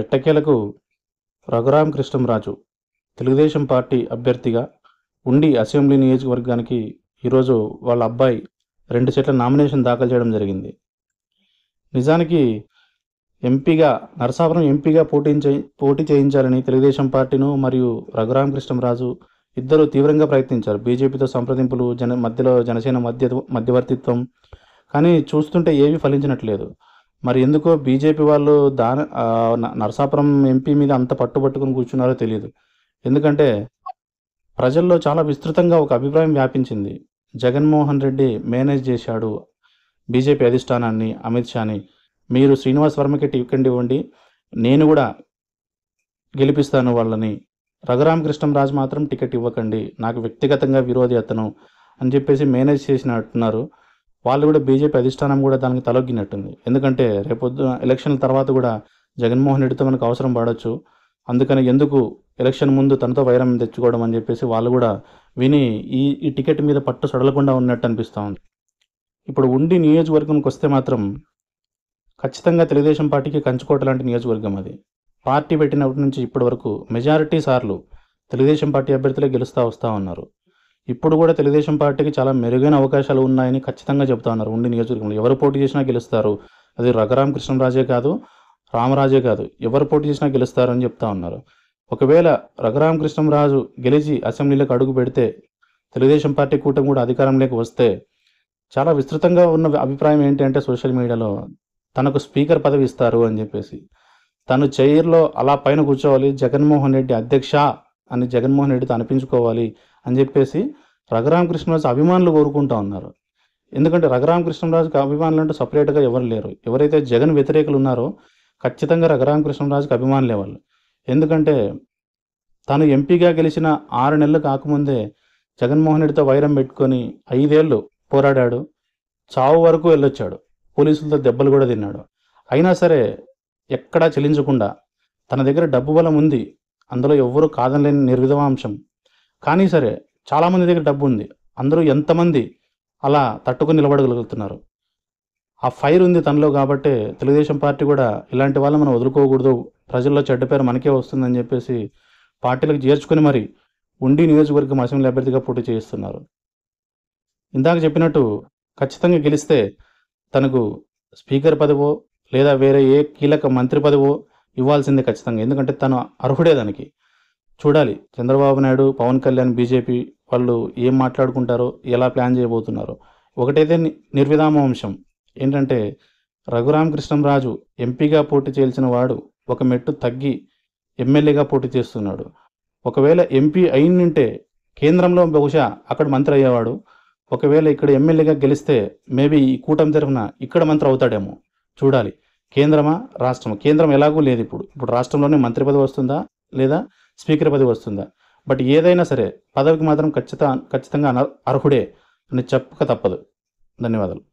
ఎట్టకేలకు రఘురామకృష్ణంరాజు తెలుగుదేశం పార్టీ అభ్యర్థిగా ఉండి అసెంబ్లీ నియోజకవర్గానికి ఈరోజు వాళ్ళ అబ్బాయి 2 సెట్ల నామినేషన్ దాఖలు చేయడం జరిగింది. నిజానికి నరసాపురం ఎంపీగా పోటీ చేయించాలని తెలుగుదేశం పార్టీను మరియు రఘురామకృష్ణంరాజు ఇద్దరు తీవ్రంగా ప్రయత్నించారు. బీజేపీతో సంప్రదింపులు, మధ్యలో జనసేన మధ్యవర్తిత్వం, కానీ చూస్తుంటే ఏమీ ఫలించినట్లేదు. మరి ఎందుకో బీజేపీ వాళ్ళు నరసాపురం ఎంపీ మీద అంత పట్టుబట్టుకుని కూర్చున్నారో తెలియదు. ఎందుకంటే ప్రజల్లో చాలా విస్తృతంగా ఒక అభిప్రాయం వ్యాపించింది. జగన్మోహన్ రెడ్డి మేనేజ్ చేశాడు బీజేపీ అధిష్టానాన్ని, అమిత్ షాని. మీరు శ్రీనివాస్ వర్మకి టికెట్ ఇవ్వండి, నేను కూడా గెలిపిస్తాను వాళ్ళని. రఘురామకృష్ణంరాజు మాత్రం టికెట్ ఇవ్వకండి, నాకు వ్యక్తిగతంగా విరోధి అతను అని చెప్పేసి మేనేజ్ చేసినట్టున్నారు. వాళ్ళు కూడా బీజేపీ అధిష్టానం కూడా దానికి తలొగ్గినట్టుంది. ఎందుకంటే రేపొద్దున ఎలక్షన్ల తర్వాత కూడా జగన్మోహన్ రెడ్డితో మనకు అవసరం పడవచ్చు. అందుకని ఎందుకు ఎలక్షన్ ముందు తనతో వైరం తెచ్చుకోవడం అని చెప్పేసి వాళ్ళు కూడా విని ఈ టికెట్ మీద పట్టు సడలకుండా ఉన్నట్టు అనిపిస్తూ ఉంది. ఇప్పుడు ఉండి నియోజకవర్గంకి వస్తే మాత్రం ఖచ్చితంగా తెలుగుదేశం పార్టీకి కంచుకోట లాంటి నియోజకవర్గం అది. పార్టీ పెట్టినప్పటి నుంచి ఇప్పటి వరకు మెజారిటీ సార్లు తెలుగుదేశం పార్టీ అభ్యర్థులే వస్తూ ఉన్నారు. ఇప్పుడు కూడా తెలుగుదేశం పార్టీకి చాలా మెరుగైన అవకాశాలు ఉన్నాయని ఖచ్చితంగా చెప్తా ఉన్నారు. ఉండి నియోజకవర్గంలో ఎవరు పోటీ చేసినా గెలుస్తారు. అది రఘురామకృష్ణంరాజే కాదు, రామరాజే కాదు, ఎవరు పోటీ చేసినా గెలుస్తారు అని చెప్తా ఉన్నారు. ఒకవేళ రఘురామకృష్ణంరాజు గెలిచి అసెంబ్లీలోకి అడుగు పెడితే, తెలుగుదేశం పార్టీ కూటమి కూడా అధికారంలోకి వస్తే, చాలా విస్తృతంగా ఉన్న అభిప్రాయం ఏంటి అంటే సోషల్ మీడియాలో తనకు స్పీకర్ పదవి ఇస్తారు అని చెప్పేసి, తను చైర్లో అలా పైన కూర్చోవాలి, జగన్మోహన్ రెడ్డి అధ్యక్ష అని జగన్మోహన్ రెడ్డితో అనిపించుకోవాలి అని చెప్పేసి రఘురామకృష్ణరాజు అభిమానులు కోరుకుంటూ ఉన్నారు. ఎందుకంటే రఘురామకృష్ణరాజుకి అభిమానులు అంటూ సపరేట్గా ఎవరు లేరు. ఎవరైతే జగన్ వ్యతిరేకులు ఉన్నారో ఖచ్చితంగా రఘురామకృష్ణరాజుకి అభిమానులే వాళ్ళు. ఎందుకంటే తను ఎంపీగా గెలిచిన 6 నెలలు కాకముందే జగన్మోహన్ రెడ్డితో వైరం పెట్టుకొని 5 ఏళ్ళు పోరాడాడు, చావు వరకు వెళ్ళొచ్చాడు, పోలీసులతో దెబ్బలు కూడా తిన్నాడు. అయినా సరే ఎక్కడా చెల్లించకుండా తన దగ్గర డబ్బు బలం ఉంది, అందులో ఎవ్వరూ కాదనలేని నిర్విధవాంశం. కానీ సరే చాలామంది దగ్గర డబ్బు ఉంది, అందరూ ఎంతమంది అలా తట్టుకుని నిలబడగలుగుతున్నారు. ఆ ఫైర్ ఉంది తనలో. కాబట్టి తెలుగుదేశం పార్టీ కూడా ఇలాంటి వాళ్ళని మనం వదులుకోకూడదు, ప్రజల్లో చెడ్డ పేరు మనకే వస్తుందని చెప్పేసి పార్టీలకు చేర్చుకొని మరి ఉండి నియోజకవర్గం అసెంబ్లీ అభ్యర్థిగా పోటీ చేయిస్తున్నారు. ఇందాక చెప్పినట్టు ఖచ్చితంగా గెలిస్తే తనకు స్పీకర్ పదవో లేదా వేరే ఏ కీలక మంత్రి పదవో ఇవ్వాల్సిందే ఖచ్చితంగా. ఎందుకంటే తను అర్హుడే దానికి. చూడాలి చంద్రబాబు నాయుడు, పవన్ కళ్యాణ్, బీజేపీ వాళ్ళు ఏం మాట్లాడుకుంటారో, ఎలా ప్లాన్ చేయబోతున్నారో. ఒకటైతే నిర్విధామ అంశం ఏంటంటే రఘురామకృష్ణంరాజు ఎంపీగా పోటీ చేయాల్సిన వాడు ఒక మెట్టు తగ్గి ఎమ్మెల్యేగా పోటీ చేస్తున్నాడు. ఒకవేళ ఎంపీ అయినుంటే కేంద్రంలో బహుశా అక్కడ మంత్రి అయ్యేవాడు. ఒకవేళ ఇక్కడ ఎమ్మెల్యేగా గెలిస్తే మేబీ ఈ కూటమి తరఫున ఇక్కడ మంత్రి అవుతాడేమో. చూడాలి కేంద్రమా రాష్ట్రమా. కేంద్రం ఎలాగూ లేదు. ఇప్పుడు రాష్ట్రంలోనే మంత్రి పదవి వస్తుందా లేదా స్పీకర్ పదవి వస్తుందా. బట్ ఏదైనా సరే పదవికి మాత్రం ఖచ్చితంగా అర్హుడే అని చెప్పక తప్పదు. ధన్యవాదాలు.